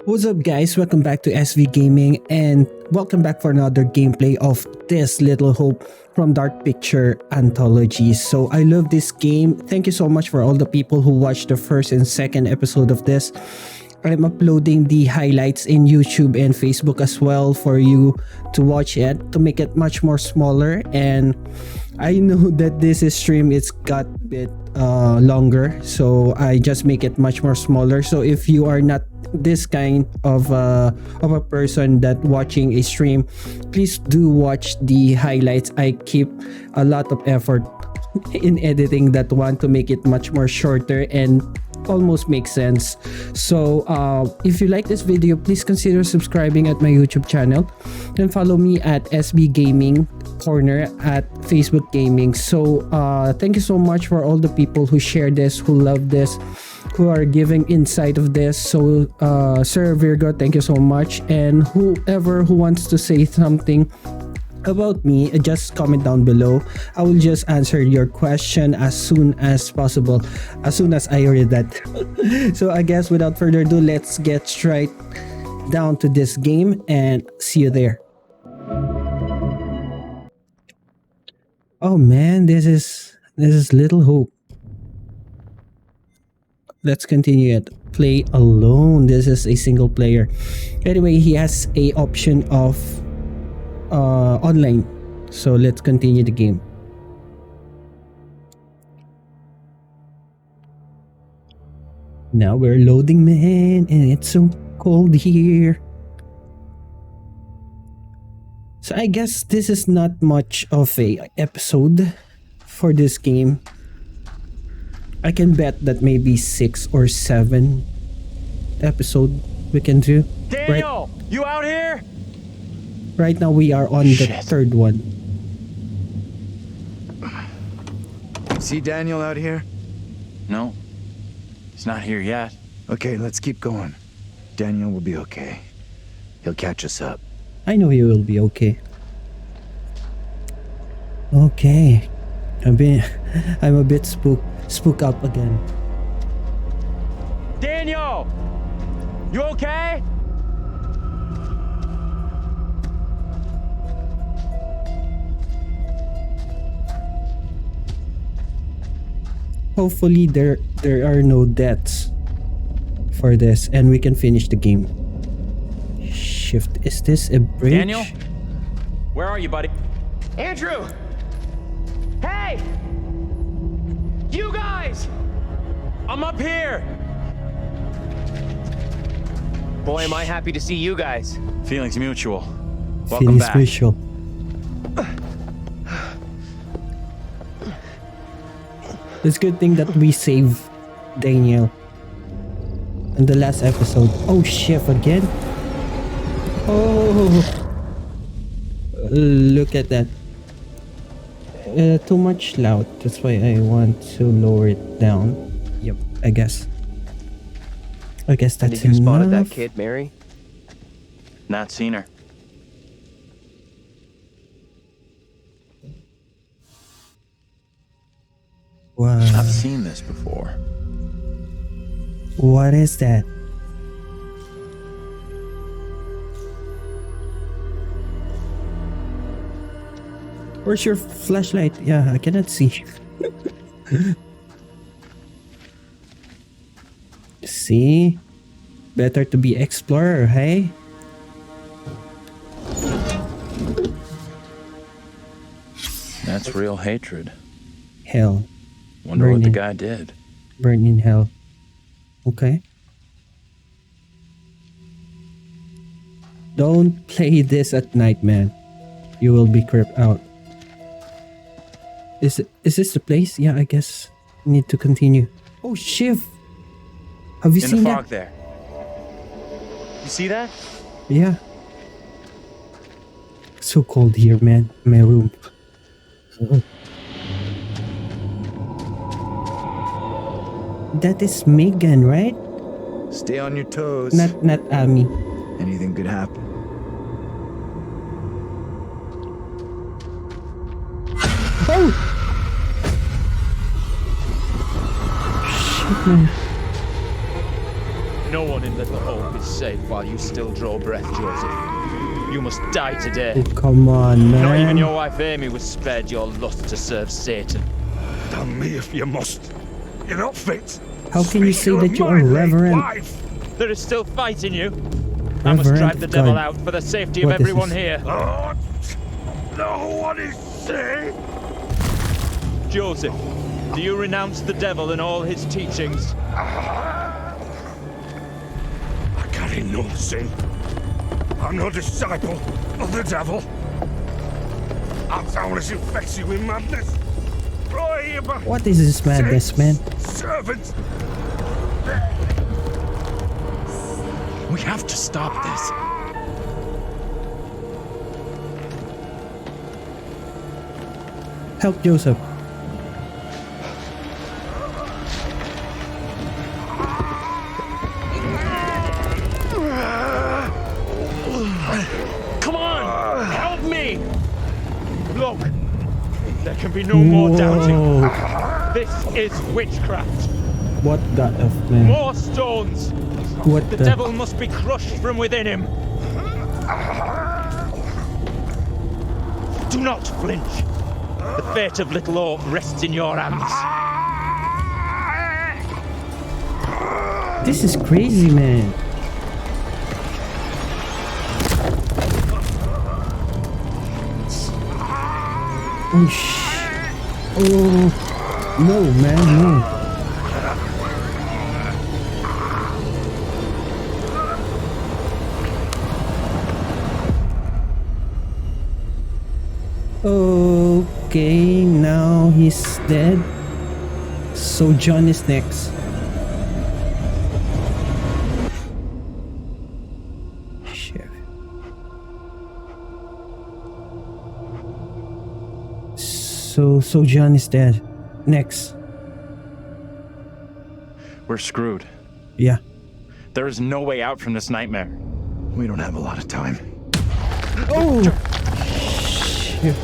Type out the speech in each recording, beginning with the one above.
What's up guys, welcome back to SV Gaming and welcome back for another gameplay of This Little Hope from Dark Picture Anthology. So I love this game. Thank you so much for all the people who watched the first and second episode of this. I'm uploading the highlights in YouTube and Facebook as well for you to watch it to make it much more smaller. And I know that this is stream, it's got a bit longer, so I just make it much more smaller. So if you are not this kind of a person that watching a stream, please do watch the highlights. I keep a lot of effort in editing that one to make it much more shorter and almost makes sense. So if you like this video, please consider subscribing at my YouTube channel and follow me at SB Gaming Corner at Facebook Gaming. So thank you so much for all the people who share this, who love this, who are giving insight of this. So Sir Virgo, thank you so much. And whoever who wants to say something about me, just comment down below. I will just answer your question as soon as possible, as soon as I read that. So I guess without further ado, let's get straight down to this game and see you there. Oh man, this is Little Hope. Let's continue it. Play alone. This is a single player. Anyway, he has a option of online, so let's continue the game. Now we're loading, man, and it's so cold here. So I guess this is not much of a episode for this game. I can bet that maybe 6 or 7 episode we can do. Daniel, you out here? Right now we are on the third one. See Daniel out here? No, he's not here yet. Okay, let's keep going. Daniel will be okay. He'll catch us up. I know he will be okay. Okay. I'm a bit spook up again. Daniel, you okay? Hopefully there are no deaths for this and we can finish the game. Shift. Is this a bridge? Daniel, where are you, buddy? Andrew! Hey! You guys! I'm up here. Boy, am I happy to see you guys. Feelings mutual. Welcome Feelings back. mutual. It's a good thing that we save Daniel in the last episode. Oh, chef again. Oh, look at that. Too much loud. That's why I want to lower it down. Yep, I guess that's Did you enough. spotted that kid, Mary? Not seen her. Wow. I've seen this before. What is that? Where's your flashlight? Yeah, I cannot see. See? Better to be explorer, hey? That's real hatred. Hell. Wonder what the Burning. guy did. Burn in hell. Okay. Don't play this at night, man. You will be creeped out. Is this the place? Yeah, I guess need to continue. Oh, Shiv! Have you In seen the that? fog there. You see that? Yeah. So cold here, man. My room. That is Megan, right? Stay on your toes. Not Amy. Anything could happen. Oh! Shit, man. No one in Little Hope is safe while you still draw breath, Joseph. You must die today. Oh, come on, man. Not even your wife Amy was spared your lust to serve Satan. Damn me if you must. You're not fit. How can you say Speaking that of you my are late reverent? wife. There is still fight in you. I must Reverend drive the devil God. out for the safety of What is everyone this? here. Oh, no one is safe. Joseph, do you renounce the devil and all his teachings? I carry no sin. I'm no disciple of the devil. Our townless infects you with madness. What is this madness, man? Servants. We have to stop this. Help Joseph. Come on! Help me! Look, there can be no more doubting. Whoa. This is witchcraft. What the F, man? More stones. What The the? devil must be crushed from within him. Do not flinch. The fate of Little Orc rests in your hands. This is crazy, man. Oh, no, man, no. Okay, now he's dead. So John is next. Shit. So John is dead. Next. We're screwed. Yeah. There is no way out from this nightmare. We don't have a lot of time. Oh! Shit.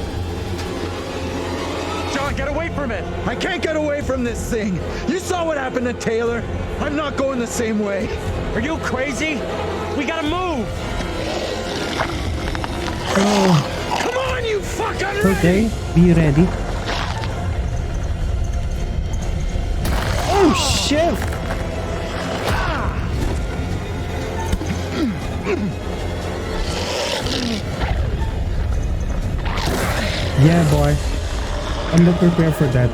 John, get away from it! I can't get away from this thing. You saw what happened to Taylor. I'm not going the same way. Are you crazy? We gotta move! Oh, Come on, you fucker! okay. Be ready. Oh, shit! Yeah, boy. I'm not prepared for that.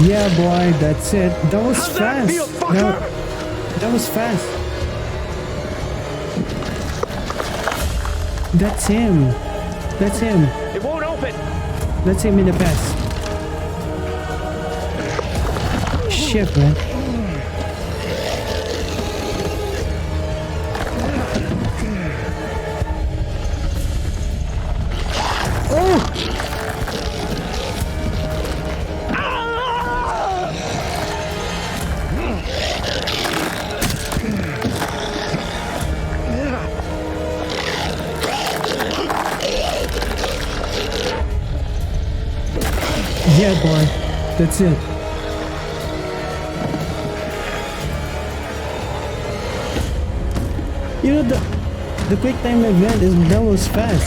Yeah, boy, that's it. That was How's that fast. feel, fucker? That was fast. That's him. That's him. It won't open. That's him in the past. Shit, man. Oh! Yeah, boy. That's it. You know, the quick time event is that was fast.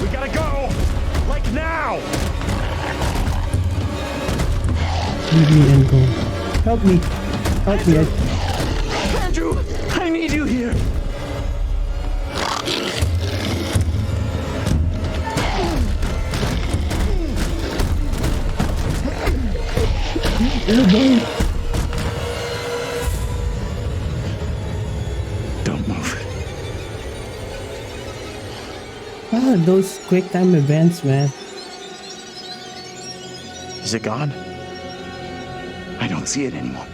We gotta go. Like now. Leave me and go. Help me. Help me. Andrew, I need you here. Don't move. Ah, those quick time events, man. Is it gone? I don't see it anymore.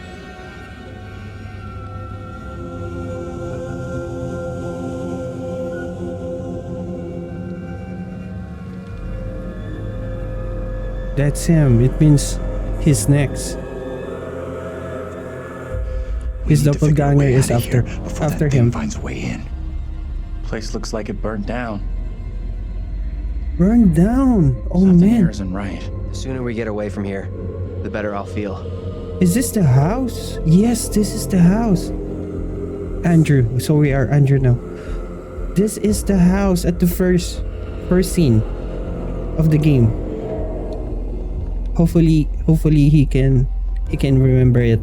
That's him. It means he's next. We His need to figure a doppelganger way is out of here after before after that thing him. finds a way in. Place looks like it burned down. Burned down. Oh Something man. here isn't right. The sooner we get away from here, the better I'll feel. Is this the house? Yes, this is the house. Andrew. So we are Andrew now. This is the house at the first scene of the game. Hopefully he can remember it.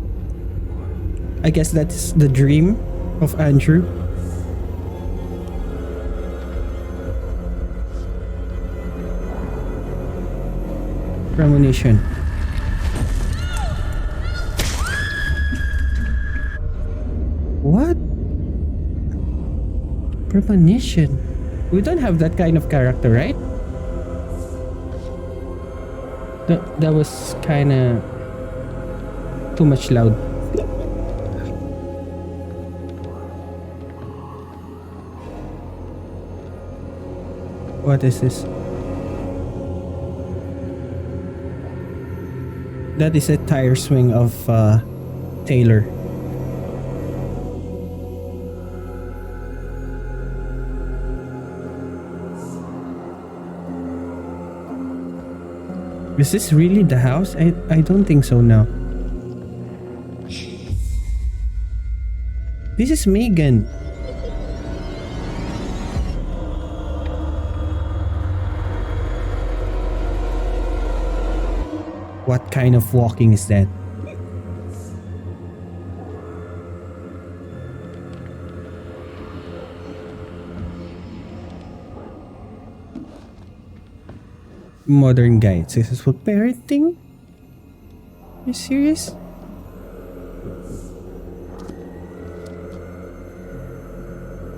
I guess that's the dream of Andrew. Premonition. What? Premonition. We don't have that kind of character, right? That was kind of too much loud. What is this? That is a tire swing of Taylor. Is this really the house? I don't think so now. This is Megan. What kind of walking is that? Modern guide, successful parenting? Are you serious?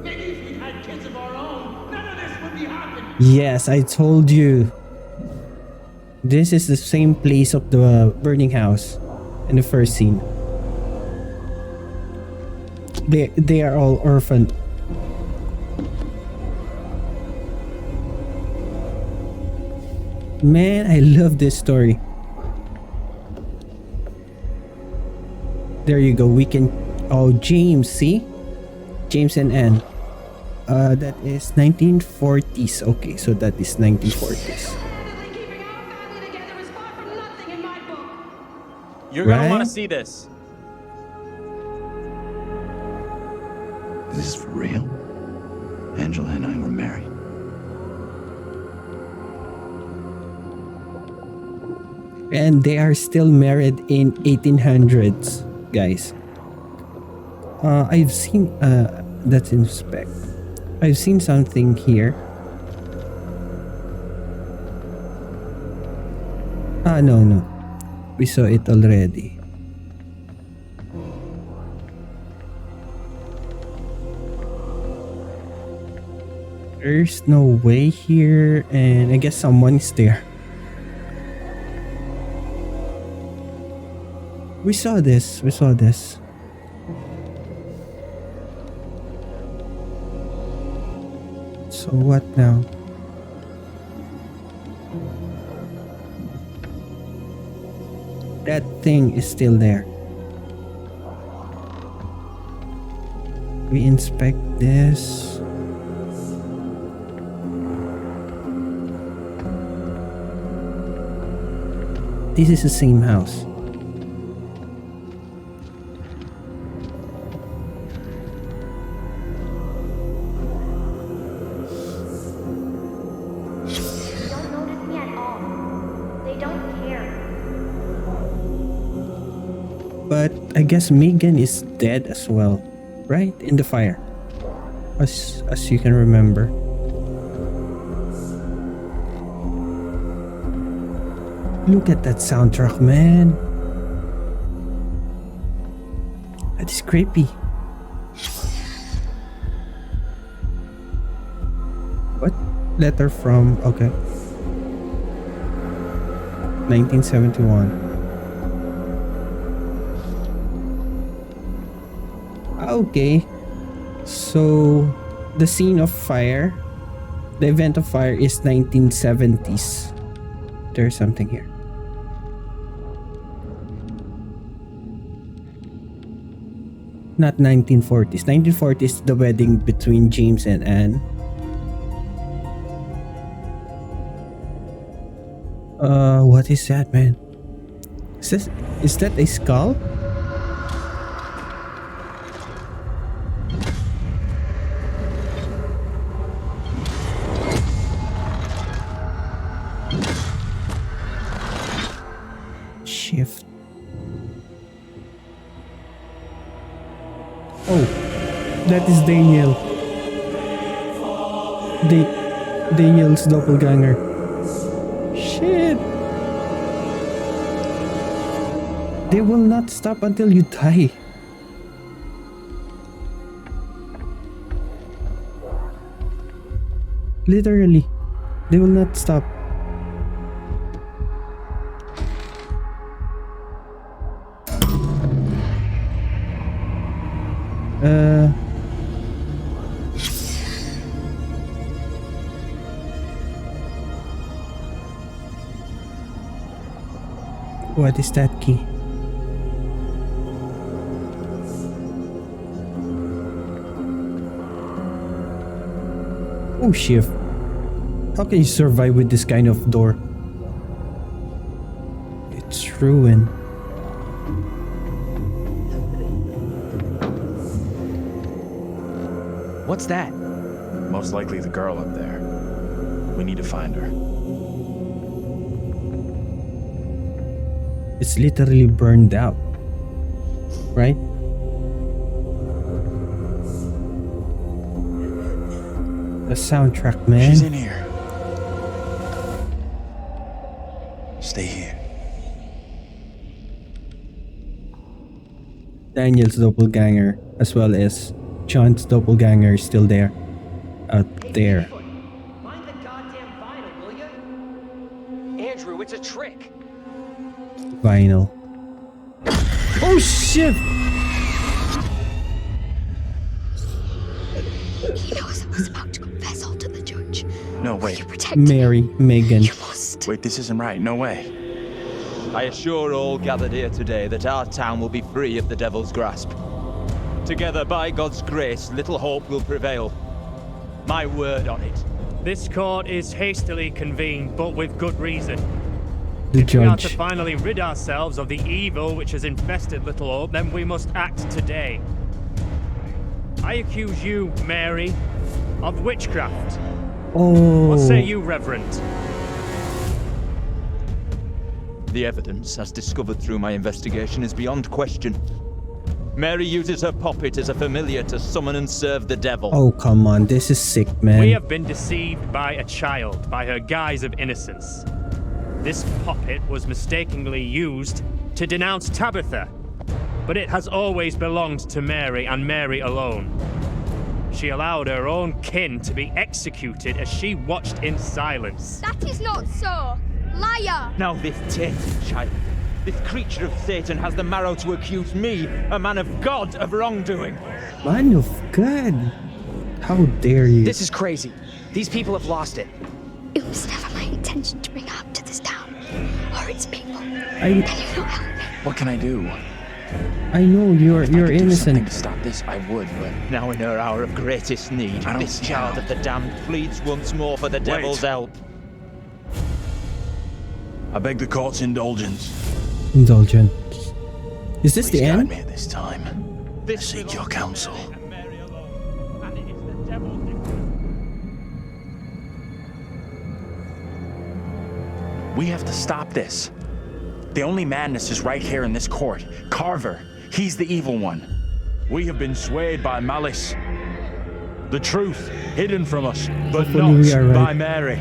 Maybe if we had kids of our own, none of this would be happening. Yes, I told you. This is the same place of the burning house in the first scene. They are all orphaned. Man, I love this story. There you go. We can. Oh, James, see? James and Anne. That is 1940s. Okay, so that is 1940s. You're gonna Right? want to see this. Is this for real? Angela and I were married. And they are still married in 1800s, guys. I've seen that's in spec. I've seen something here. No. We saw it already. There's no way here, and I guess someone is there. We saw this. So what now? That thing is still there. We inspect this. This is the same house. They don't notice me at all. They don't care. But I guess Megan is dead as well, right? In the fire. As you can remember. Look at that soundtrack, man. That is creepy. What? Letter from, okay. 1971. Okay. So, the scene of fire, the event of fire is 1970s. There's something here. Not 1940s. 1940s, the wedding between James and Anne. What is that, man? Is that a skull? Shift. Oh, that is Daniel. Daniel's doppelganger. Shit. They will not stop until you die. Literally, they will not stop. What is that key? Oh shit. How can you survive with this kind of door? It's ruined. What's that? Most likely the girl up there. We need to find her. It's literally burned out. Right? The soundtrack, man. She's in here. Stay here. Daniel's doppelganger, as well as John's doppelganger, is still there. Out there. Mind the goddamn vinyl, will you? Andrew, it's a trick. Vinyl. Oh shit! He knows I was about to confess all to the judge. No, wait. You protect Mary, Megan. You must. Wait, this isn't right. No way. I assure all gathered here today that our town will be free of the devil's grasp. Together, by God's grace, little hope will prevail. My word on it. This court is hastily convened, but with good reason. The If we are to judge. finally rid ourselves of the evil which has infested Little Hope, then we must act today. I accuse you, Mary, of witchcraft. Oh. What say you, Reverend? The evidence, as discovered through my investigation, is beyond question. Mary uses her puppet as a familiar to summon and serve the devil. Oh, come on. This is sick, man. We have been deceived by a child, by her guise of innocence. This puppet was mistakenly used to denounce Tabitha, but it has always belonged to Mary and Mary alone. She allowed her own kin to be executed as she watched in silence. That is not so. Liar! Now this tainted child, this creature of Satan has the marrow to accuse me, a man of God, of wrongdoing. Man of God. How dare you? This is crazy. These people have lost it. It was never my intention to bring harm to this town or its people. Can I you not help me? What can I do? know you're If I could do something innocent. to stop this, I would, but Now in her hour of greatest need, I don't this see child how. of the damned pleads once more for the devil's help. I beg the court's indulgence. Indulgent. Is this Please the guide end? me at this time. I This seek your counsel. and Mary alone, and it is the devil's We have to stop this. The only madness is right here in this court. Carver, he's the evil one. We have been swayed by malice. The truth hidden from us, but Hopefully not we are right. by Mary.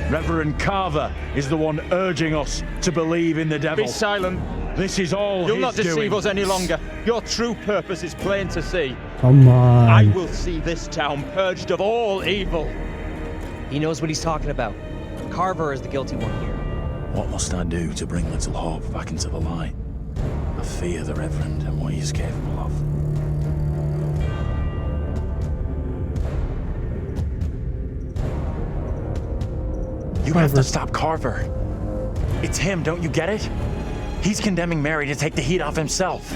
Reverend Carver is the one urging us to believe in the devil. Be silent. This is all You'll his not deceive doing. us any longer. Your true purpose is plain to see. Come I on. will see this town purged of all evil. He knows what he's talking about. Carver is the guilty one here. What must I do to bring Little Hope back into the light? I fear the Reverend and what he is capable of. You have to stop Carver. It's him, don't you get it? He's condemning Mary to take the heat off himself.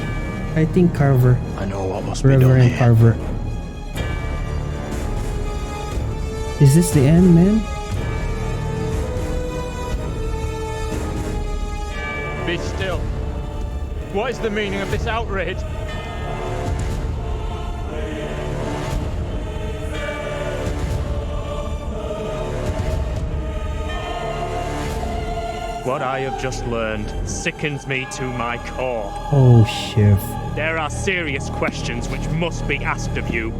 I think Carver. I know what must be done Reverend here. Carver. Is this the end, man? Be still. What is the meaning of this outrage? What I have just learned sickens me to my core. Oh, Shiv. There are serious questions which must be asked of you.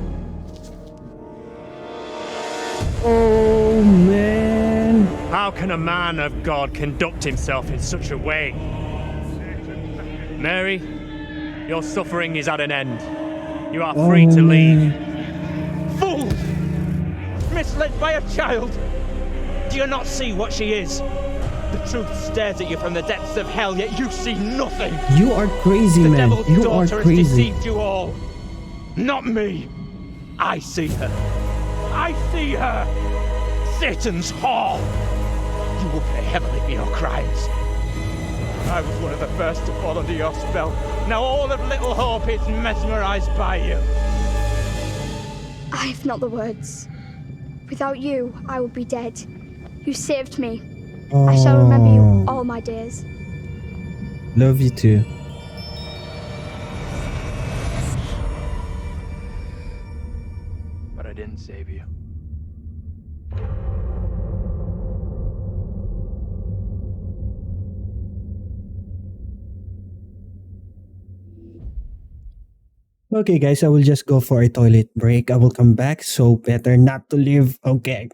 Oh, man. How can a man of God conduct himself in such a way? Mary, your suffering is at an end. You are free to leave. Fool! Misled by a child! Do you not see what she is? The truth stares at you from the depths of hell, yet you see nothing! You are crazy, The man. devil's You are daughter has crazy. deceived you all! Not me! I see her! I see her! Satan's whore! You will pay heavily for your crimes. I was one of the first to fall under your spell. Now all of Little Hope is mesmerized by you. I have not the words. Without you, I would be dead. You saved me. I shall remember you all my days. Love you too. But I didn't save you. Okay, guys, I will just go for a toilet break. I will come back, so better not to leave. Okay.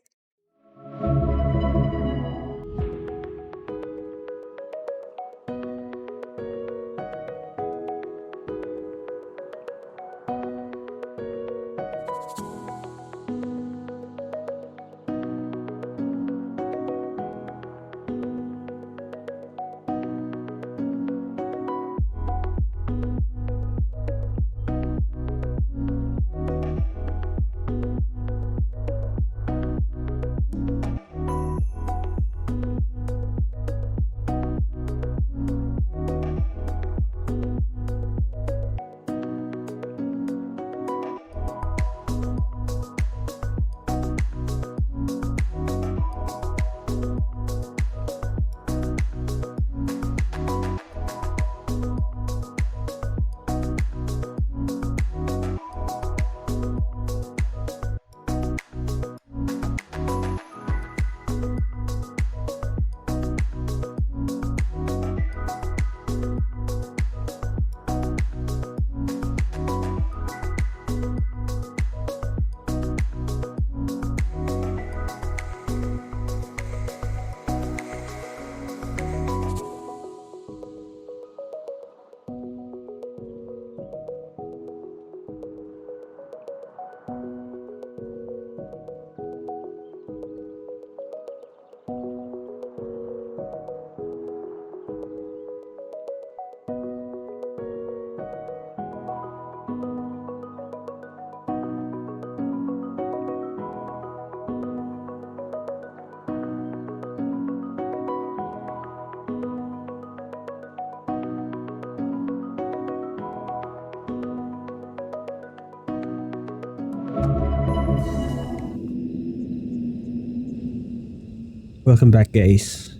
Welcome back, guys.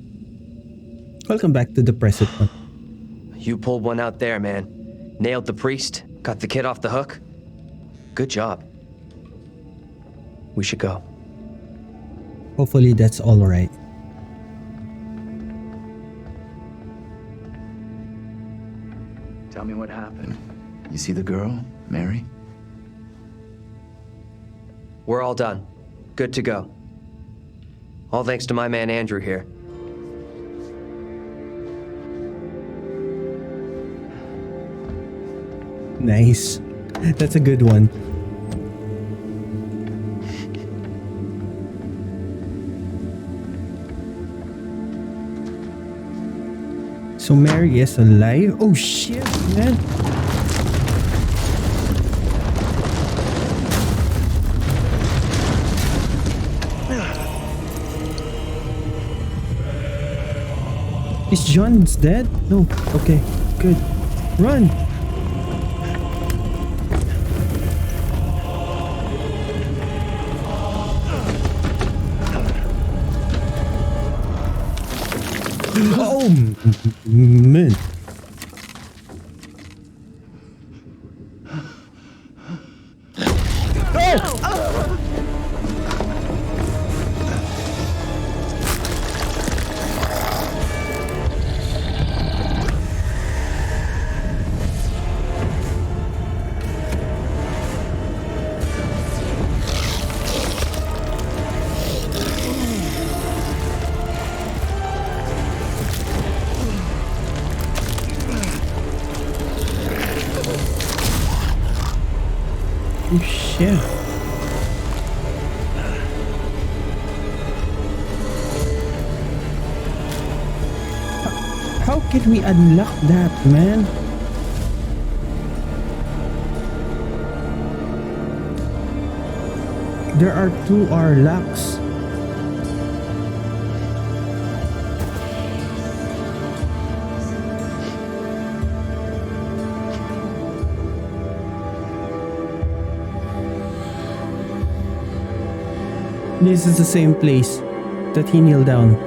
Welcome back to the present one. You pulled one out there, man. Nailed the priest, got the kid off the hook. Good job. We should go. Hopefully that's all right. Tell me what happened. You see the girl, Mary? We're all done. Good to go. All thanks to my man Andrew here. Nice. That's a good one. So Mary is alive? Oh shit, man. Is John's dead? No. Okay, good. Run! Oh, man. Oh, shit. How can we unlock that, man? There are 2 locks. This is the same place that he kneeled down.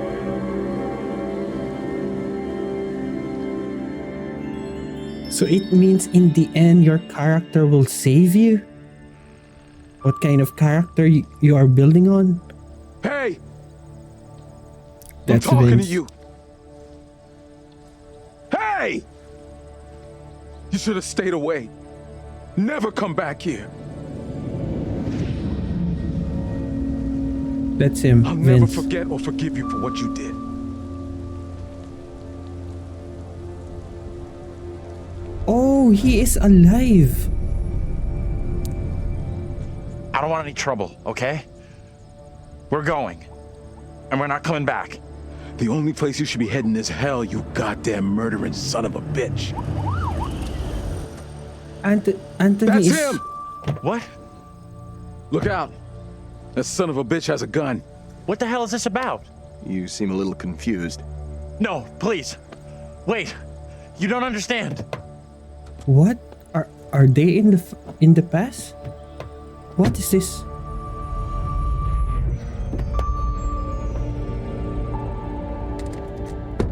So it means in the end your character will save you? What kind of character you are building on? Hey! That's I'm talking Vince. to you. Hey! You should have stayed away. Never come back here. That's him, I'll never Vince. forget or forgive you for what you did. Oh, he is alive. I don't want any trouble, okay? We're going. And we're not coming back. The only place you should be heading is hell, you goddamn murdering son of a bitch. Anthony That's is... him! What? Look out. That son of a bitch has a gun. What the hell is this about? You seem a little confused. No, please. Wait. You don't understand. What? Are they in the past? What is this?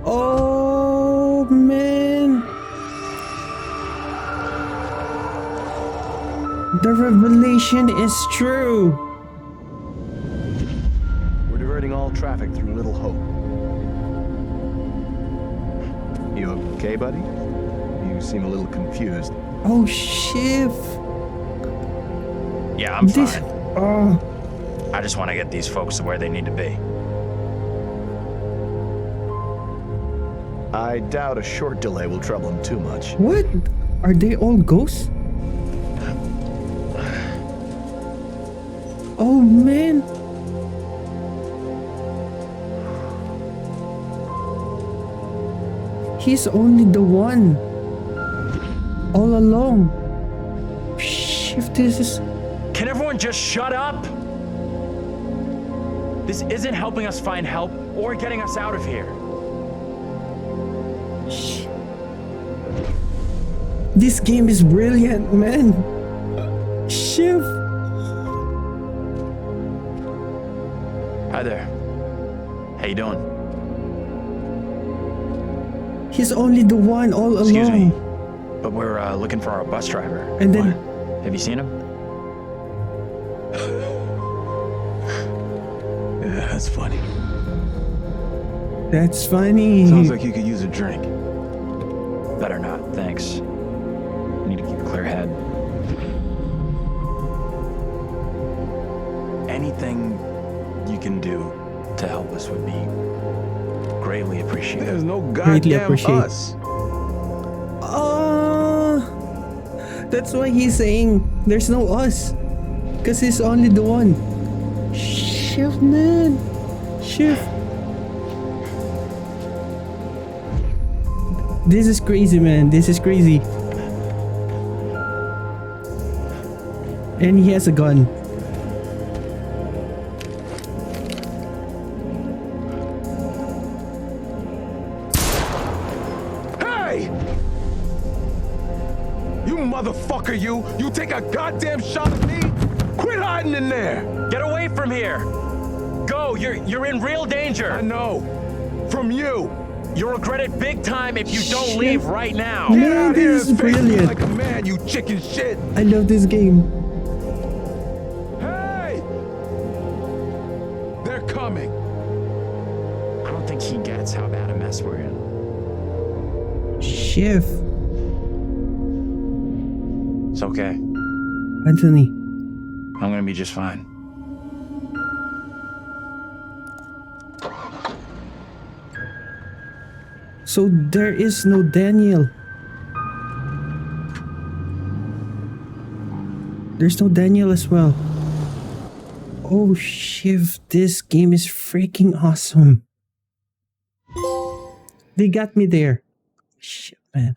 Oh man! The revelation is true. We're diverting all traffic through Little Hope. You okay, buddy? You seem a little confused. Oh Shiv! Yeah, I'm This. fine. Oh, I just want to get these folks to where they need to be. I doubt a short delay will trouble him too much. what? Are they all ghosts? Oh man! He's only the one. All along. Shift, this is... Can everyone just shut up? This isn't helping us find help or getting us out of here. This game is brilliant, man. Shiv. Hi there. How you doing? He's only the one all along. Excuse me, but we're looking for our bus driver. And then... What? Have you seen him? Yeah, that's funny. That's funny. Sounds like you could use a drink. Better not, thanks. I need to keep a clear head. Anything you can do to help us would be greatly appreciated. There's no Greatly goddamn appreciate. us. That's why he's saying there's no us. Because he's only the one. Shift, man. Shift. This is crazy, man. This is crazy. And he has a gun. Hey! You motherfucker, you! You take a goddamn shot at me? Quit hiding in there! Get away from here! Go! You're in real danger! I know. From you. You'll regret it big time if you don't Shit. leave right now. Man, this is brilliant. Like a man, you chicken shit. I love this game. Hey! They're coming. I don't think he gets how bad a mess we're in. Shift. It's okay. Anthony. I'm gonna be just fine. So there is no Daniel. There's no Daniel as well. Oh shit, this game is freaking awesome. They got me there. Shit, man.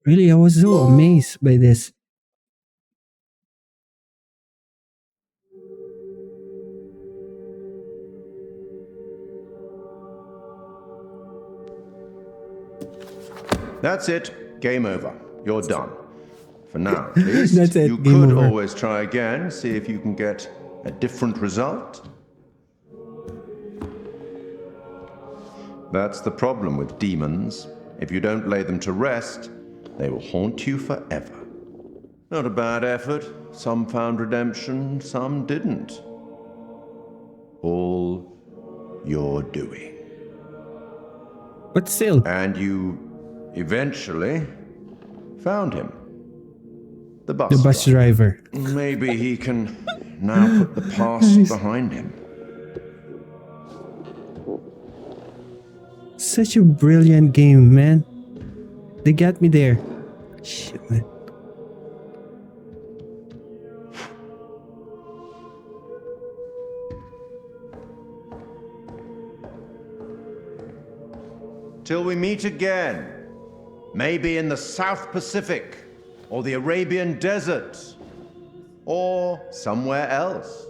Really, I was so amazed by this. That's it. Game over. You're done. For now, at least. That's it. You Game could over. always try again, see if you can get a different result. That's the problem with demons. If you don't lay them to rest, they will haunt you forever. Not a bad effort. Some found redemption, some didn't. All your doing. But still, And you eventually found him. The bus, the bus driver. Maybe he can now put the past behind him. Such a brilliant game, man. They got me there. Shit, man. Till we meet again. Maybe in the South Pacific, or the Arabian Desert, or somewhere else.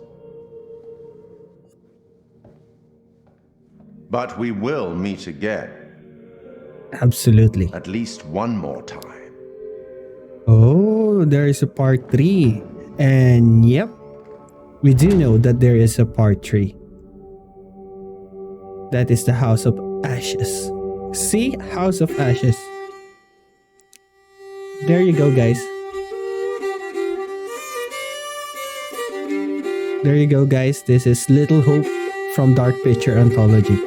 But we will meet again. Absolutely. At least one more time. Oh, there is a part 3. And yep, we do know that there is a part 3. That is the House of Ashes. See? House of Ashes. There you go, guys. There you go, guys. This is Little Hope from Dark Picture Anthology.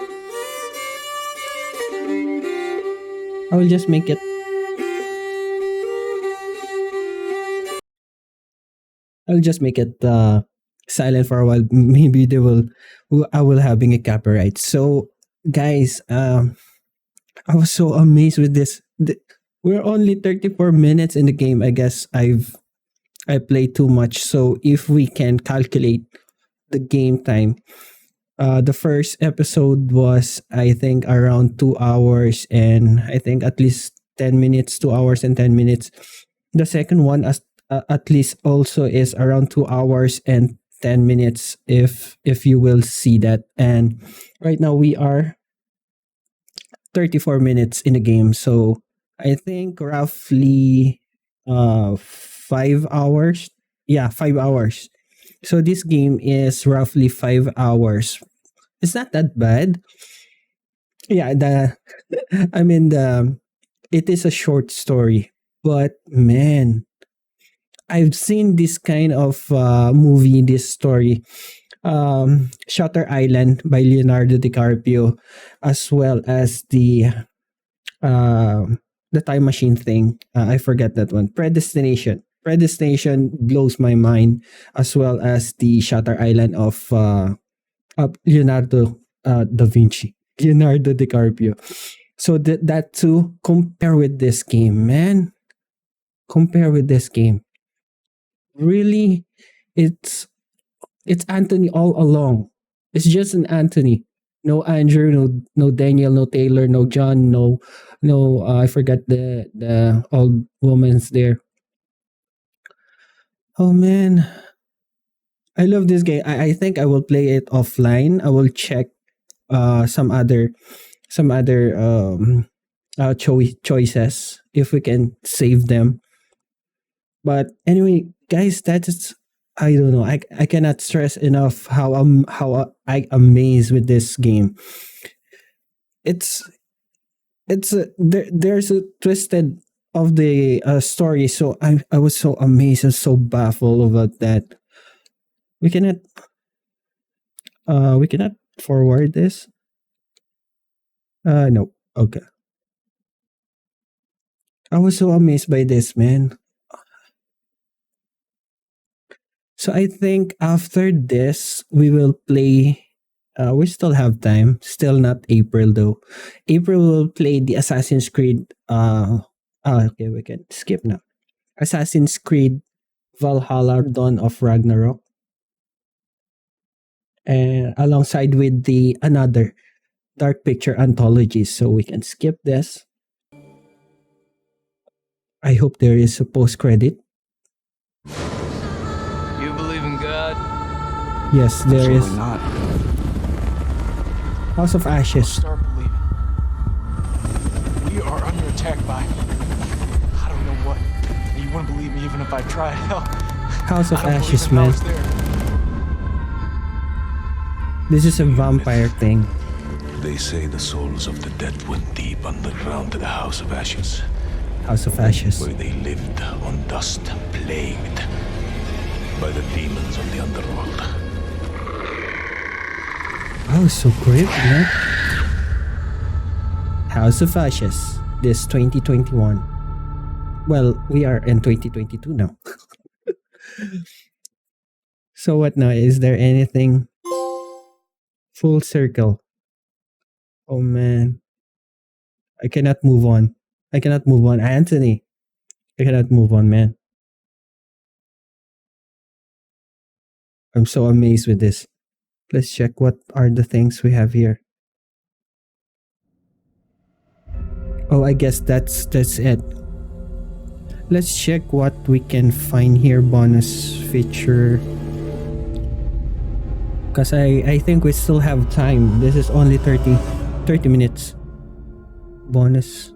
I will just make it. I'll just make it silent for a while. Maybe they will. I will having a copyright. So, guys, I was so amazed with this. We're only 34 minutes in the game. I guess I played too much. So if we can calculate the game time, the first episode was, I think, around 2 hours and I think at least 10 minutes, 2 hours and 10 minutes. The second one at least also is around 2 hours and 10 minutes if you will see that. And right now we are 34 minutes in the game. So I think roughly 5 hours. Yeah, 5 hours. So this game is roughly 5 hours. It's not that bad. Yeah, it is a short story. But man, I've seen this kind of movie, this story. Shutter Island by Leonardo DiCaprio, as well as the time machine thing. I forget that one. Predestination blows my mind, as well as the Shutter Island of Leonardo DiCaprio. So that two, compare with this game, man. Compare with this game. Really, it's Anthony all along. It's just an Anthony. No Andrew, no Daniel, no Taylor, no John, no I forgot the old woman's there. Oh man. I love this game. I think I will play it offline. I will check some other choices if we can save them. But anyway, guys, that is, I don't know. I cannot stress enough how I amazed with this game. it's there's a twisted of the story, so I was so amazed and so baffled about that. We cannot we cannot forward this. No. Okay. I was so amazed by this, man. So I think after this we will play. We still have time. Still not April though. April will play the Assassin's Creed. Okay, we can skip now. Assassin's Creed Valhalla Dawn of Ragnarok, and alongside with the another Dark Picture Anthology. So we can skip this. I hope there is a post credit. You believe in God? Yes, there is. Absolutely not. House of Ashes. Start believing. We are under attack by I don't know what. And you wouldn't believe me even if I tried. Hell, House of I don't Ashes, believe in man. those there. This is a vampire thing. They say the souls of the dead went deep underground to the House of Ashes, House of Ashes. where they lived on dust, plagued by the demons of the underworld. Oh, so great, man. House of Ashes. This 2021. Well, we are in 2022 now. So what now? Is there anything? Full circle. Oh man. I cannot move on. I cannot move on. Anthony. I cannot move on, man. I'm so amazed with this. Let's check what are the things we have here. Oh, I guess that's it. Let's check what we can find here. Bonus feature. Because I think we still have time. This is only 30 minutes. Bonus.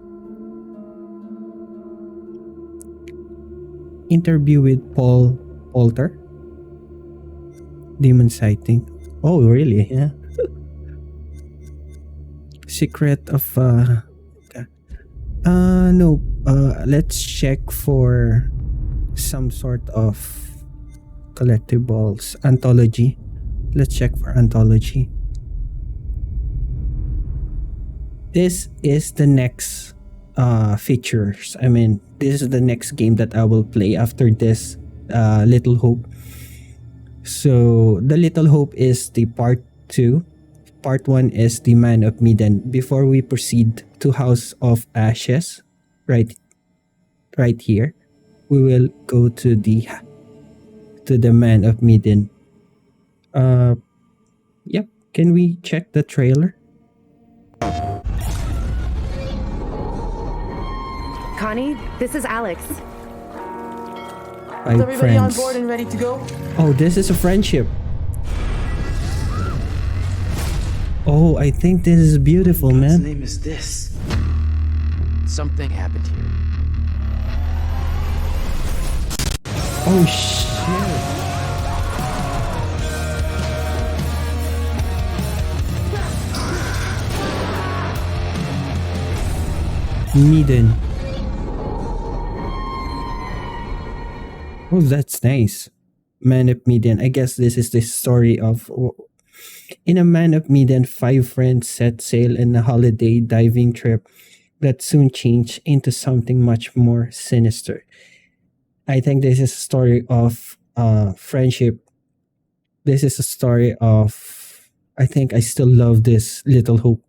Interview with Paul Alter. Demon sighting. Oh, really? Yeah. Secret of no. Let's check for some sort of collectibles. Anthology. Let's check for Anthology. This is the next features. I mean, this is the next game that I will play after this Little Hope. So the Little Hope is the part 2. Part 1 is the Man of Medan. Before we proceed to House of Ashes, right here, we will go to the Man of Medan. Yep. Can we check the trailer? Connie, this is Alex. Is everybody on board and ready to go? Oh, this is a friendship. Oh, I think this is beautiful, man. His name is this. Something happened here. Oh shit. Medan. Oh, that's nice. Man of Medan. I guess this is the story of... In a Man of Medan, 5 friends set sail on a holiday diving trip that soon changed into something much more sinister. I think this is a story of friendship. This is a story of... I think I still love this Little Hope.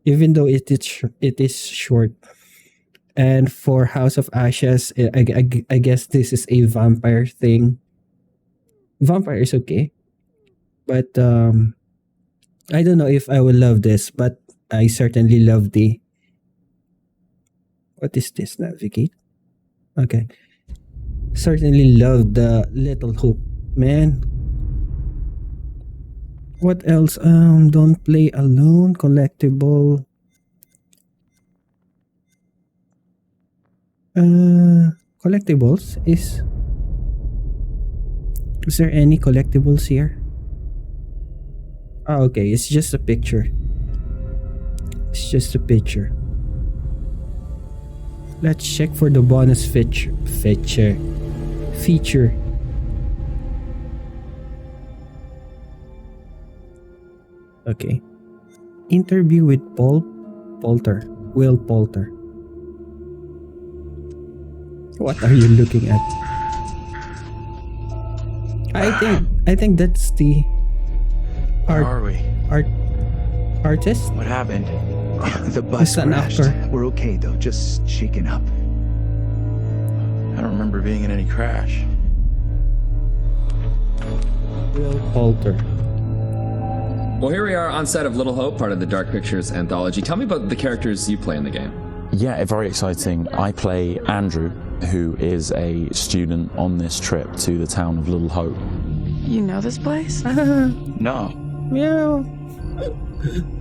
Even though it is short. And for House of Ashes, I guess this is a vampire thing. Vampire is okay. But I don't know if I will love this, but I certainly love the... What is this? Navigate? Okay. Certainly love the Little Hope, man. What else? Don't play alone. Collectible. Collectibles is there any collectibles here? Oh, okay, it's just a picture. It's just a picture. Let's check for the bonus feature. Okay. Interview with Will Poulter. What are you looking at? I think that's the Where are we? artist. What happened? The bus It's an crashed. actor. We're okay though, just shaken up. I don't remember being in any crash. Will Poulter. Well, here we are on set of Little Hope, part of the Dark Pictures Anthology. Tell me about the characters you play in the game. Yeah, very exciting. I play Andrew, who is a student on this trip to the town of Little Hope. You know this place? No. Yeah.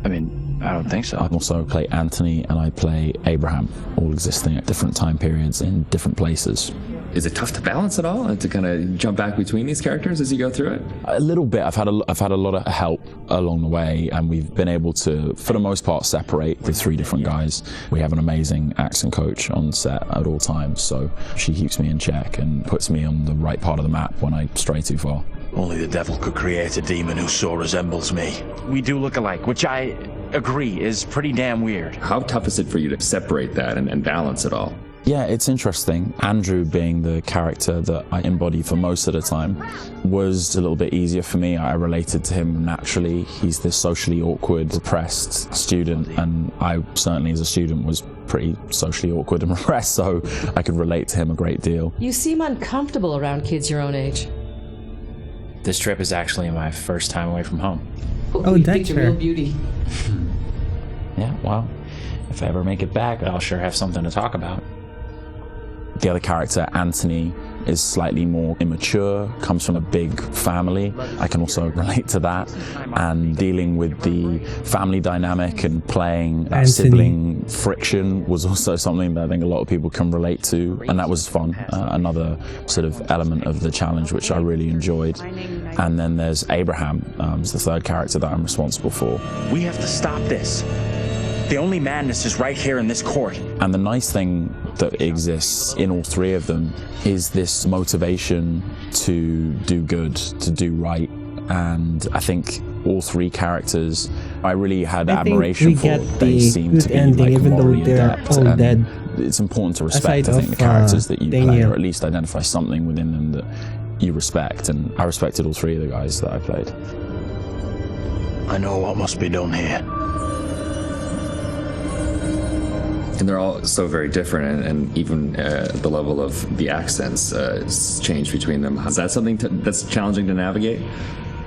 I mean, I don't think so. I also play Anthony and I play Abraham, all existing at different time periods in different places. Is it tough to balance it all and to kind of jump back between these characters as you go through it? A little bit. I've had a lot of help along the way, and we've been able to, for the most part, separate the three different guys. We have an amazing accent coach on set at all times, so she keeps me in check and puts me on the right part of the map when I stray too far. Only the devil could create a demon who so resembles me. We do look alike, which I agree is pretty damn weird. How tough is it for you to separate that and balance it all? Yeah, it's interesting. Andrew, being the character that I embody for most of the time, was a little bit easier for me. I related to him naturally. He's this socially awkward, depressed student, and I certainly as a student was pretty socially awkward and repressed, so I could relate to him a great deal. You seem uncomfortable around kids your own age. This trip is actually my first time away from home. Oh, that's a real beauty. Yeah, well, if I ever make it back, I'll sure have something to talk about. The other character, Anthony, is slightly more immature, comes from a big family. I can also relate to that. And dealing with the family dynamic and playing that sibling friction was also something that I think a lot of people can relate to. And that was fun. Another sort of element of the challenge, which I really enjoyed. And then there's Abraham, who's the third character that I'm responsible for. We have to stop this. The only madness is right here in this court. And the nice thing that exists in all three of them is this motivation to do good, to do right. And I think all three characters, I really had admiration for. They seem to be like even though morally they're adept. all dead. It's important to respect, Aside I think, of, the characters that you play, Daniel. or at least identify something within them that you respect. And I respected all three of the guys that I played. I know what must be done here. And they're all so very different, and even the level of the accents change between them. Is that something that's challenging to navigate?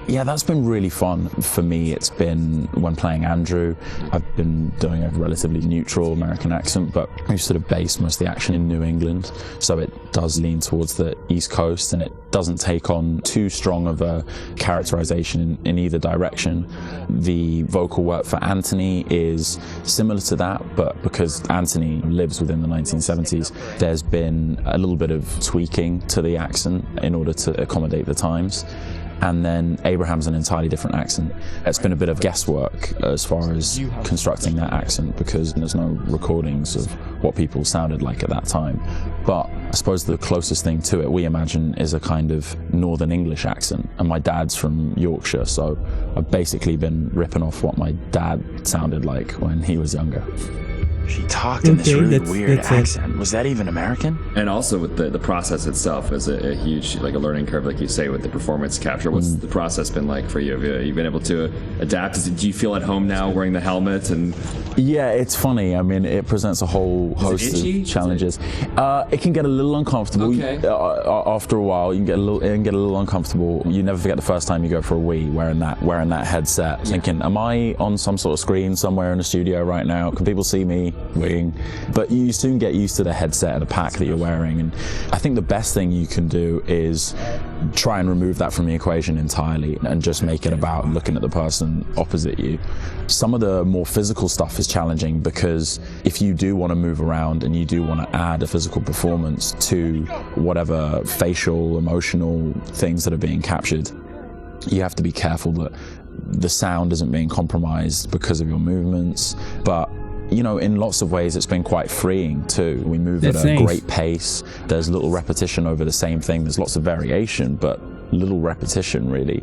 Yeah, that's been really fun for me. It's been, when playing Andrew, I've been doing a relatively neutral American accent, but we've sort of based most of the action in New England, so it does lean towards the East Coast, and it doesn't take on too strong of a characterization in either direction. The vocal work for Anthony is similar to that, but because Anthony lives within the 1970s, there's been a little bit of tweaking to the accent in order to accommodate the times. And then Abraham's an entirely different accent. It's been a bit of guesswork as far as constructing that accent, because there's no recordings of what people sounded like at that time. But I suppose the closest thing to it we imagine is a kind of Northern English accent. And my dad's from Yorkshire, so I've basically been ripping off what my dad sounded like when he was younger. She talked in this really weird that's accent. Was that even American? And also with the process itself is a huge, like a learning curve, like you say, with the performance capture. What's the process been like for you? Have you been able to adapt? Do you feel at home now wearing the helmet? And yeah, it's funny. I mean, it presents a whole host of challenges. It can get a little uncomfortable. Okay. After a while, it can get a little uncomfortable. You never forget the first time you go for a wee wearing that headset, thinking, am I on some sort of screen somewhere in the studio right now? Can people see me weeing? But you soon get used to the headset and the pack that you're wearing, and I think the best thing you can do is try and remove that from the equation entirely and just make it about looking at the person opposite you. Some of the more physical stuff is challenging, because if you do want to move around and you do want to add a physical performance to whatever facial, emotional things that are being captured, you have to be careful that the sound isn't being compromised because of your movements, but You know, in lots of ways, it's been quite freeing too. We move That's at a nice. great pace. There's little repetition over the same thing. There's lots of variation, but little repetition really.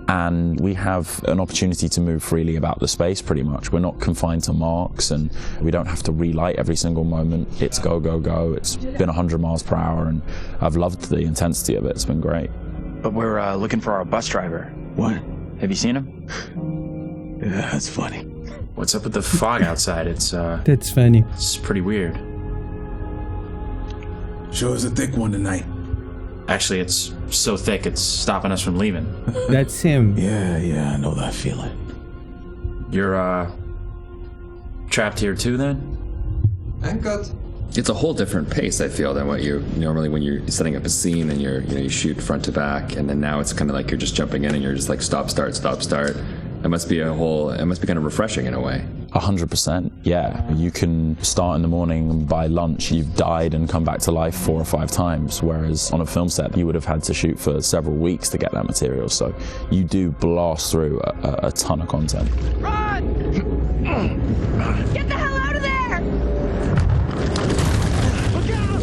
And we have an opportunity to move freely about the space pretty much. We're not confined to marks, and we don't have to relight every single moment. It's go, go, go. It's been 100 miles per hour, and I've loved the intensity of it. It's been great. But we're looking for our bus driver. What? Have you seen him? Yeah, that's funny. What's up with the fog outside? That's funny. It's pretty weird. Sure is a thick one tonight. Actually, it's so thick it's stopping us from leaving. That's him. Yeah, I know that feeling. You're trapped here too then? I'm good. It's a whole different pace, I feel, than what you normally when you're setting up a scene and you shoot front to back, and then now it's kind of like you're just jumping in and you're just like stop, start. It must be kind of refreshing in a way. 100%, yeah. You can start in the morning, and by lunch you've died and come back to life 4 or 5 times, whereas on a film set you would have had to shoot for several weeks to get that material. So you do blast through a ton of content. Run! Get the hell out of there! Look out!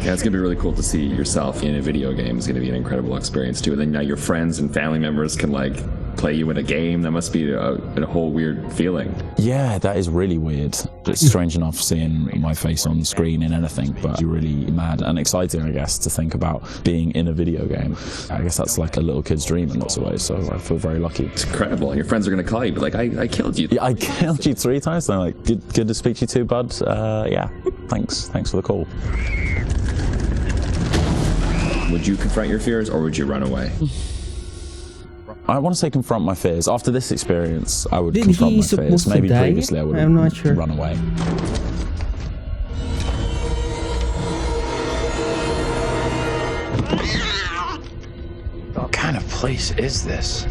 Yeah, it's gonna be really cool to see yourself in a video game. It's gonna be an incredible experience too. And then now your friends and family members can like play you in a game. That must be a whole weird feeling. Yeah, that is really weird. It's strange enough seeing my face on screen in anything, but you're really mad and exciting, I guess, to think about being in a video game. I guess that's like a little kid's dream in lots of ways, so I feel very lucky. It's incredible. Your friends are gonna call you, but like, I killed you. Yeah, I killed you 3 times, and I'm like, good to speak to you too, bud. Yeah, thanks for the call. Would you confront your fears or would you run away? I want to say confront my fears. After this experience, I would Did confront he my fears. supposed to Maybe die? previously I would I'm not sure. run away. What kind of place is this?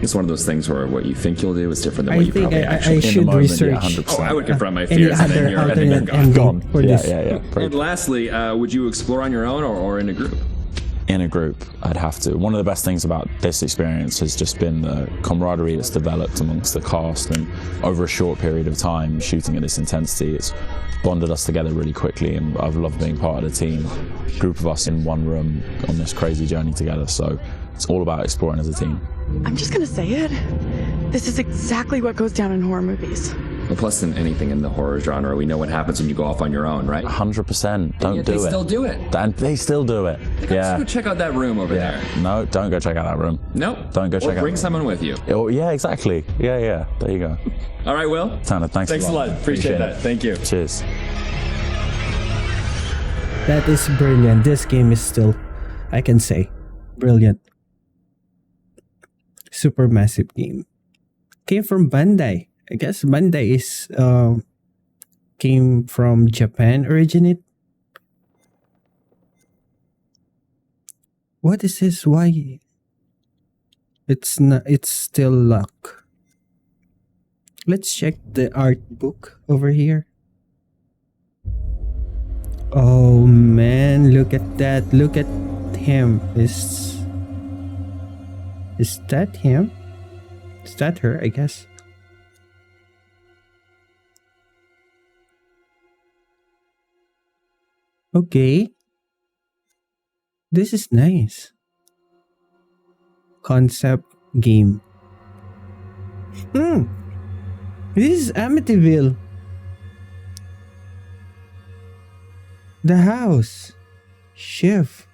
It's one of those things where what you think you'll do is different than I what you think probably actually I should moment, research yeah, 100%. Oh, I would confront my any fears and then other you're alternate gone. ending for this. Yeah. And lastly, would you explore on your own or in a group? In a group, I'd have to. One of the best things about this experience has just been the camaraderie that's developed amongst the cast, and over a short period of time shooting at this intensity, it's bonded us together really quickly, and I've loved being part of the team. A group of us in one room on this crazy journey together, so it's all about exploring as a team. I'm just gonna say it. This is exactly what goes down in horror movies. Well, plus than anything in the horror genre, we know what happens when you go off on your own, right? 100%. Don't do it. They still do it. And they still do it. Let's go check out that room over there. No, don't go check out that room. Nope. Don't go check out. Or bring someone with you. Oh, yeah, exactly. Yeah. There you go. All right, Will. Tanner, thanks a lot. Appreciate that. Thank you. Cheers. That is brilliant. This game is still, I can say, brilliant. Super massive game. Came from Bandai. I guess Bandai is came from Japan originate. What is this? Why? It's not. It's still locked. Let's check the art book over here. Oh man, look at that. Look at him. Is that him? Is that her, I guess? Okay. This is nice. Concept game. This is Amityville. The house. Chef.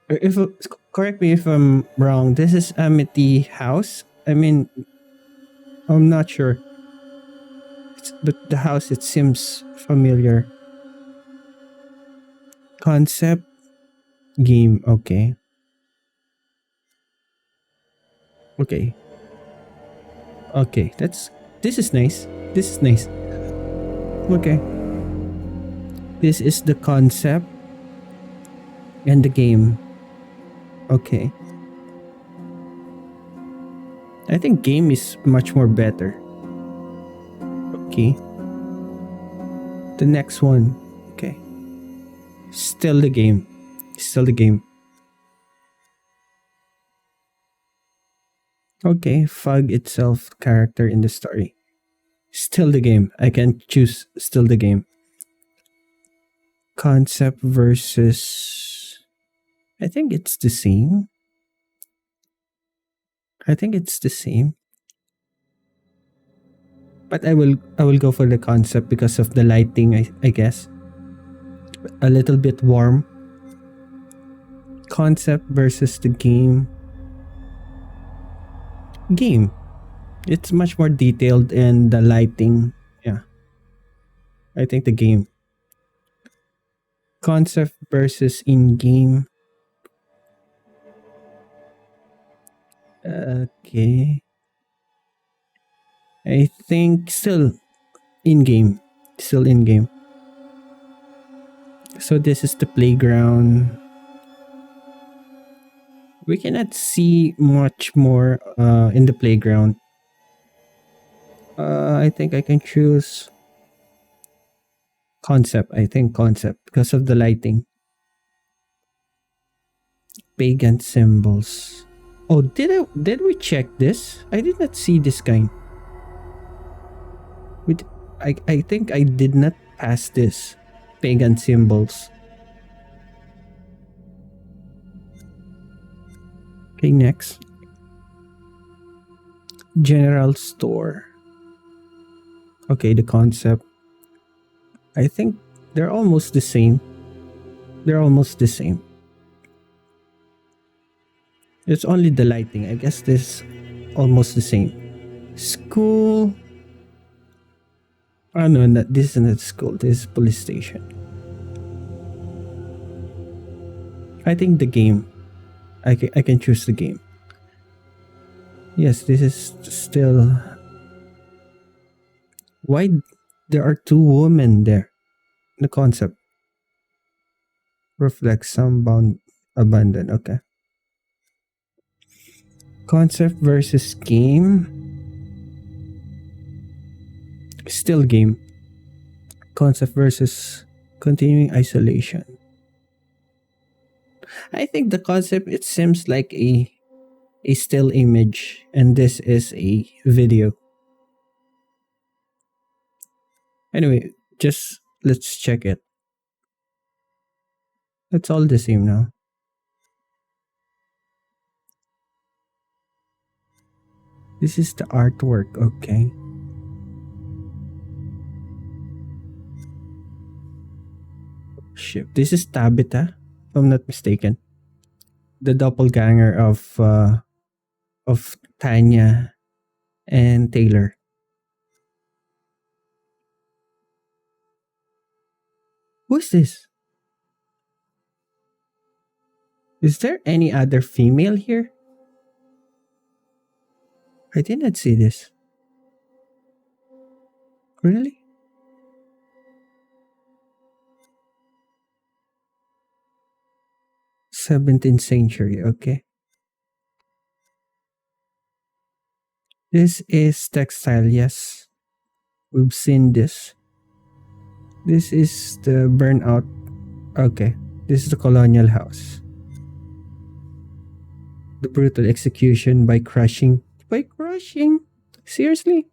If correct me if I'm wrong. This is Amity house. I mean, I'm not sure. But the house, it seems familiar. Concept game. Okay. This is nice. Okay. This is the concept and the game. Okay. I think game is much more better. Okay. The next one. Okay. Still the game. Okay, Fug itself, character in the story. Still the game. I can choose still the game. Concept versus... I think it's the same. But I will go for the concept because of the lighting, I guess. A little bit warm. Concept versus the game. Game. It's much more detailed and the lighting. Yeah. I think the game. Concept versus in-game. Okay. I think still in-game. So this is the playground. We cannot see much more in the playground. I think I can choose concept. Because of the lighting. Pagan symbols. Oh, did we check this? I did not see this kind. I think I did not pass this. Pagan symbols. Okay, next. General store. Okay, the concept. I think they're almost the same. It's only the lighting. I guess this almost the same. School. Oh no, this isn't school. This is police station. I think the game. I can choose the game. Yes, this is still... Why there are two women there? The concept. Reflects some abandon. Okay. Concept versus game. Still game. Concept versus continuing isolation. I think the concept, it seems like a still image, and this is a video. Anyway, just let's check it. It's all the same now. This is the artwork, okay. Shit, this is Tabitha, if I'm not mistaken. The doppelganger of Tanya and Taylor. Who is this? Is there any other female here? I did not see this. Really? '17th century, okay. This is textile, yes. We've seen this. This is the burnout. Okay, this is the colonial house. The brutal execution by crushing. By crushing? Seriously?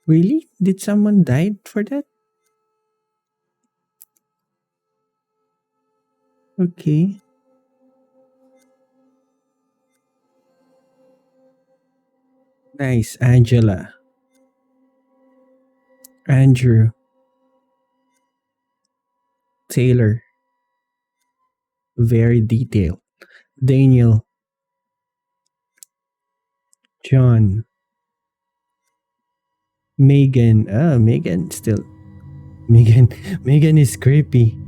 Really? Did someone die for that? Okay. Nice, Angela. Andrew. Taylor. Very detailed. Daniel. John. Megan. Megan still. Megan is creepy.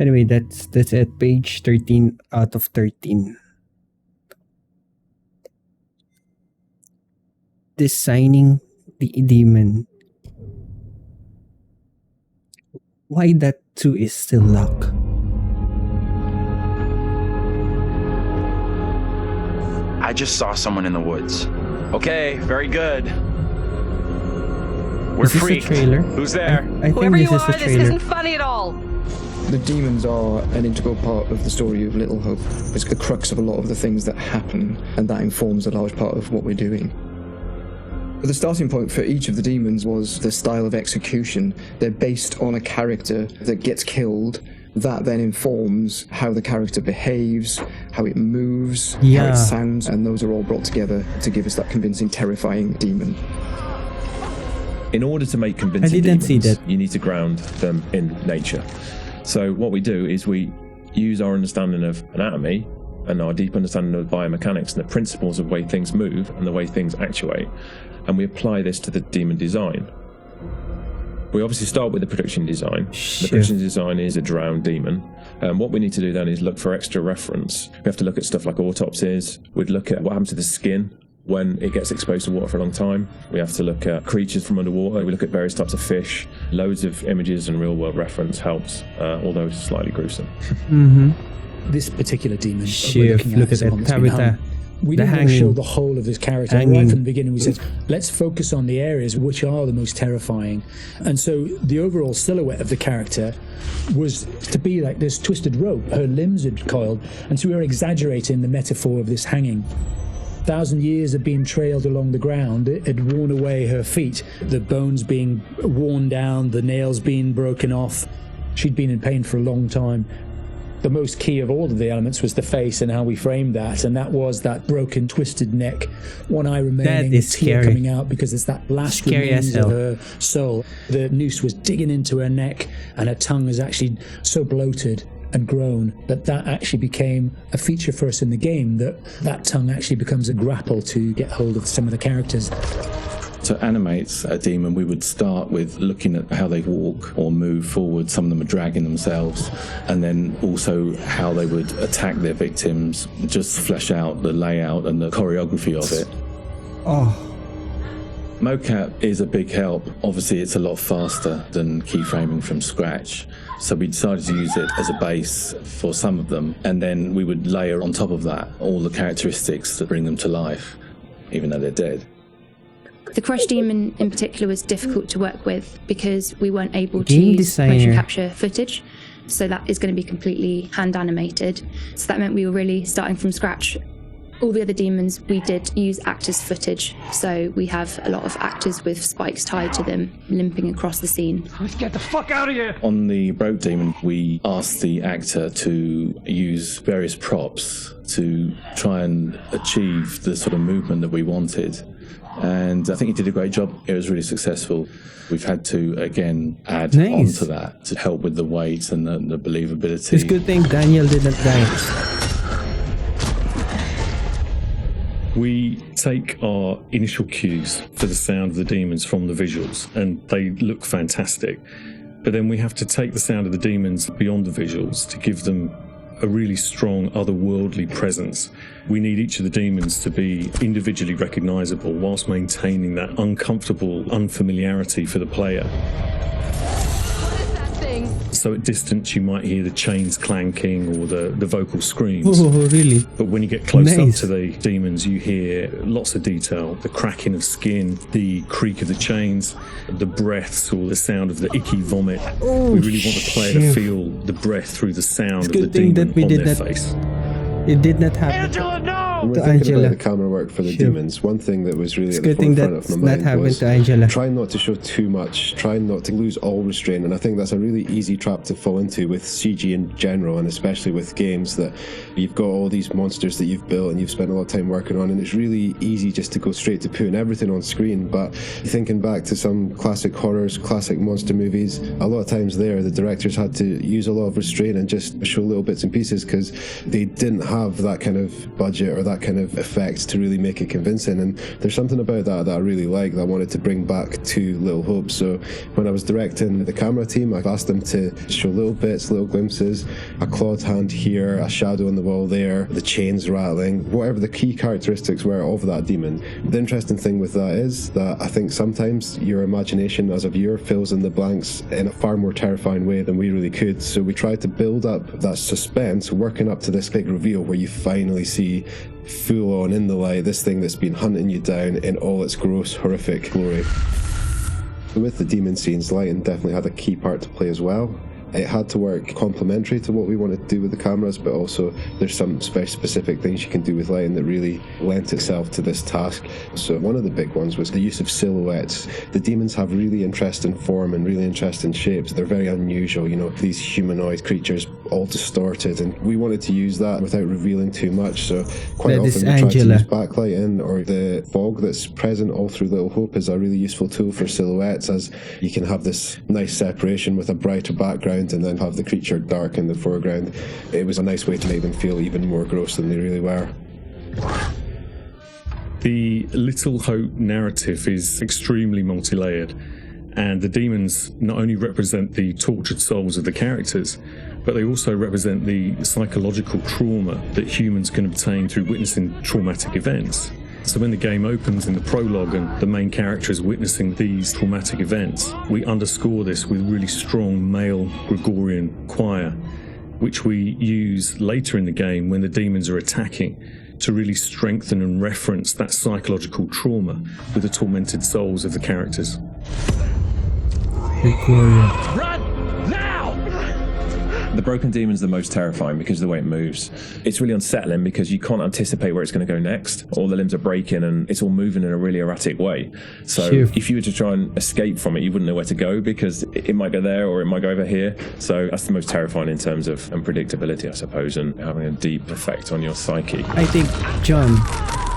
Anyway, that's at page 13 out of 13. Designing the demon. Why that too is still locked? I just saw someone in the woods. Okay, very good. We're Is this freaked. a trailer? Who's there? I think Whoever this you is are, the this trailer. isn't funny at all. The demons are an integral part of the story of Little Hope. It's the crux of a lot of the things that happen, and that informs a large part of what we're doing. But the starting point for each of the demons was the style of execution. They're based on a character that gets killed. That then informs how the character behaves, how it moves, how it sounds, and those are all brought together to give us that convincing, terrifying demon. In order to make convincing demons, you need to ground them in nature. So what we do is we use our understanding of anatomy and our deep understanding of biomechanics and the principles of the way things move and the way things actuate, and we apply this to the demon design. We obviously start with the production design. The production design is a drowned demon. What we need to do then is look for extra reference. We have to look at stuff like autopsies. We'd look at what happens to the skin when it gets exposed to water for a long time. We have to look at creatures from underwater. We look at various types of fish. Loads of images and real-world reference helps, although it's slightly gruesome. This particular demon, look at that. We didn't want to show the whole of his character. Right from the beginning, we said, let's focus on the areas which are the most terrifying. And so the overall silhouette of the character was to be like this twisted rope. Her limbs had coiled, and so we were exaggerating the metaphor of this hanging. 1,000 years of being trailed along the ground, it had worn away her feet, the bones being worn down, the nails being broken off. She'd been in pain for a long time. The most key of all of the elements was the face and how we framed that, and that was that broken, twisted neck, one eye remaining, a tear coming out because it's that last remains of her soul. The noose was digging into her neck, and her tongue was actually so bloated and grown that actually became a feature for us in the game, that tongue actually becomes a grapple to get hold of some of the characters. To animate a demon, we would start with looking at how they walk or move forward. Some of them are dragging themselves, and then also how they would attack their victims, just flesh out the layout and the choreography of it. Mocap is a big help. Obviously, it's a lot faster than keyframing from scratch. So we decided to use it as a base for some of them, and then we would layer on top of that all the characteristics that bring them to life, even though they're dead. The Crush Demon in particular was difficult to work with because we weren't able to use motion capture footage. So that is going to be completely hand animated. So that meant we were really starting from scratch. All the other demons, we did use actors' footage. So we have a lot of actors with spikes tied to them, limping across the scene. Let's get the fuck out of here! On the Broke Demon, we asked the actor to use various props to try and achieve the sort of movement that we wanted. And I think he did a great job. It was really successful. We've had to, again, add onto that to help with the weight and the believability. It's a good thing Daniel didn't die. We take our initial cues for the sound of the demons from the visuals, and they look fantastic. But then we have to take the sound of the demons beyond the visuals to give them a really strong otherworldly presence. We need each of the demons to be individually recognizable whilst maintaining that uncomfortable unfamiliarity for the player. So at distance you might hear the chains clanking or the vocal screams. Oh, really? But when you get close up to the demons, you hear lots of detail. The cracking of skin, the creak of the chains, the breaths or the sound of the icky vomit. We really want the player to feel the breath through the sound of the demon on their face. It did not happen. Angela, no! When we're thinking about the camera work for the demons, one thing that was really at the forefront of my mind was trying not to show too much, trying not to lose all restraint, and I think that's a really easy trap to fall into with CG in general, and especially with games that you've got all these monsters that you've built and you've spent a lot of time working on, and it's really easy just to go straight to putting everything on screen. But thinking back to some classic horrors, classic monster movies, a lot of times there the directors had to use a lot of restraint and just show little bits and pieces because they didn't have that kind of budget or that kind of effects to really make it convincing. And there's something about that I really like that I wanted to bring back to Little Hope. So when I was directing the camera team, I've asked them to show little bits, little glimpses, a clawed hand here, a shadow on the wall there, the chains rattling, whatever the key characteristics were of that demon. The interesting thing with that is that I think sometimes your imagination as a viewer fills in the blanks in a far more terrifying way than we really could. So we tried to build up that suspense, working up to this big reveal where you finally see full on in the light this thing that's been hunting you down in all its gross, horrific glory. With the demon scenes, lighting definitely had a key part to play as well. It had to work complementary to what we wanted to do with the cameras, but also there's some specific things you can do with lighting that really lent itself to this task. So one of the big ones was the use of silhouettes. The demons have really interesting form and really interesting shapes. They're very unusual, you know, these humanoid creatures all distorted, and we wanted to use that without revealing too much. So quite often we try to use backlighting, or the fog that's present all through Little Hope is a really useful tool for silhouettes, as you can have this nice separation with a brighter background and then have the creature dark in the foreground. It was a nice way to make them feel even more gross than they really were. The Little Hope narrative is extremely multi-layered, and the demons not only represent the tortured souls of the characters, but they also represent the psychological trauma that humans can obtain through witnessing traumatic events. So when the game opens in the prologue and the main character is witnessing these traumatic events, we underscore this with really strong male Gregorian choir, which we use later in the game when the demons are attacking, to really strengthen and reference that psychological trauma with the tormented souls of the characters. Run! Now! The broken demon's the most terrifying because of the way it moves. It's really unsettling because you can't anticipate where it's going to go next. All the limbs are breaking and it's all moving in a really erratic way. So if you were to try and escape from it, you wouldn't know where to go because it might go there or it might go over here. So that's the most terrifying in terms of unpredictability, I suppose, and having a deep effect on your psyche. I think, John...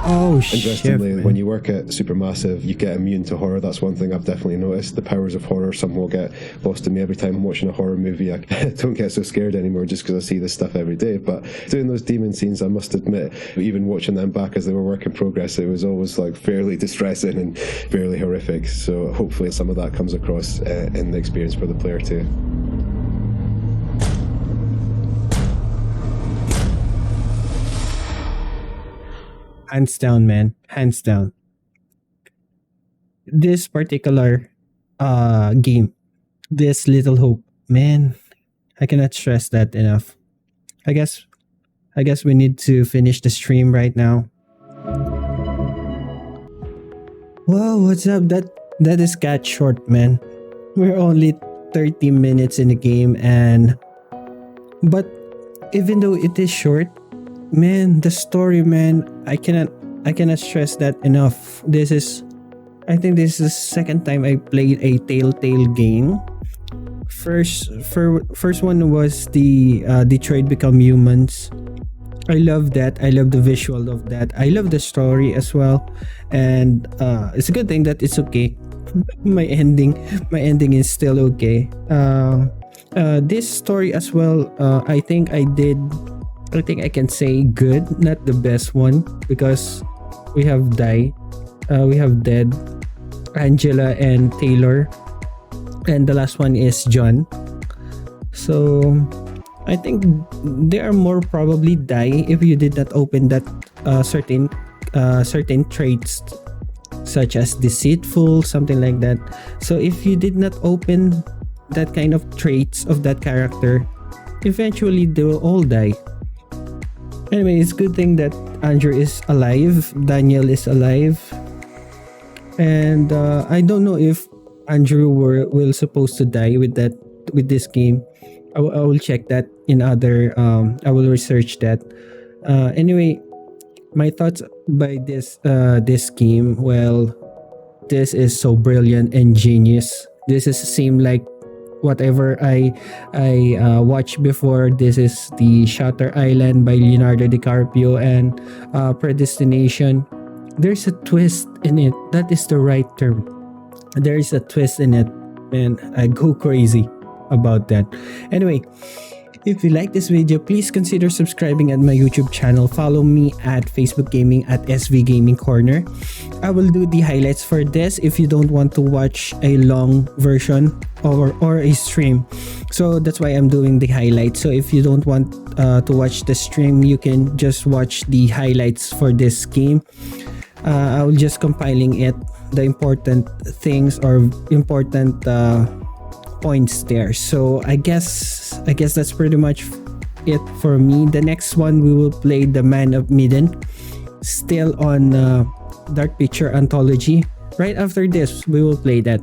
Oh, interestingly, when you work at Supermassive, you get immune to horror. That's one thing I've definitely noticed. The powers of horror somehow get lost in me every time I'm watching a horror movie. I don't get so scared anymore just because I see this stuff every day. But doing those demon scenes, I must admit, even watching them back as they were work in progress, it was always like fairly distressing and fairly horrific. So hopefully some of that comes across in the experience for the player too. Hands down, man. Hands down. This particular game, this Little Hope, man, I cannot stress that enough. I guess we need to finish the stream right now. Whoa, what's up? That is cat short, man. We're only 30 minutes in the game, but even though it is short, man, the story, man, I cannot stress that enough. I think this is the second time I played a Telltale game. First one was the Detroit Become Humans. I love that. I love the visual of that. I love the story as well, and it's a good thing that it's okay. my ending is still okay. This story as well, I think I can say good, not the best one, because we have dead Angela and Taylor, and the last one is John. So I think they are more probably die if you did not open that certain traits such as deceitful, something like that. So if you did not open that kind of traits of that character, eventually they will all die. Anyway, it's a good thing that Andrew is alive, Daniel is alive, and I don't know if Andrew will supposed to die with this game. I will check that in other. I will research that. Anyway, my thoughts by this game. Well, this is so brilliant and genius. This seem like whatever I watched before. This is the Shutter Island by Leonardo DiCaprio and Predestination. There's a twist in it. That is the right term. There is a twist in it, and I go crazy about that. Anyway, if you like this video, please consider subscribing at my YouTube channel. Follow me at Facebook Gaming at SV Gaming Corner. I will do the highlights for this if you don't want to watch a long version or a stream. So that's why I'm doing the highlights. So if you don't want to watch the stream, you can just watch the highlights for this game. I will just compiling it, the important things or important points there. So I guess that's pretty much it for me. The next one we will play The Man of Medan, still on Dark Picture Anthology. Right after this we will play that.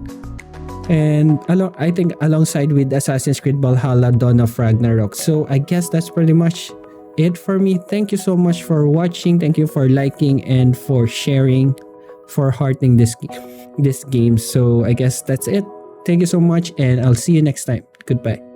And I think alongside with Assassin's Creed Valhalla, Dawn of Ragnarok. So I guess that's pretty much it for me. Thank you so much for watching. Thank you for liking and for sharing, for hearting this game. So I guess that's it. Thank you so much, and I'll see you next time. Goodbye.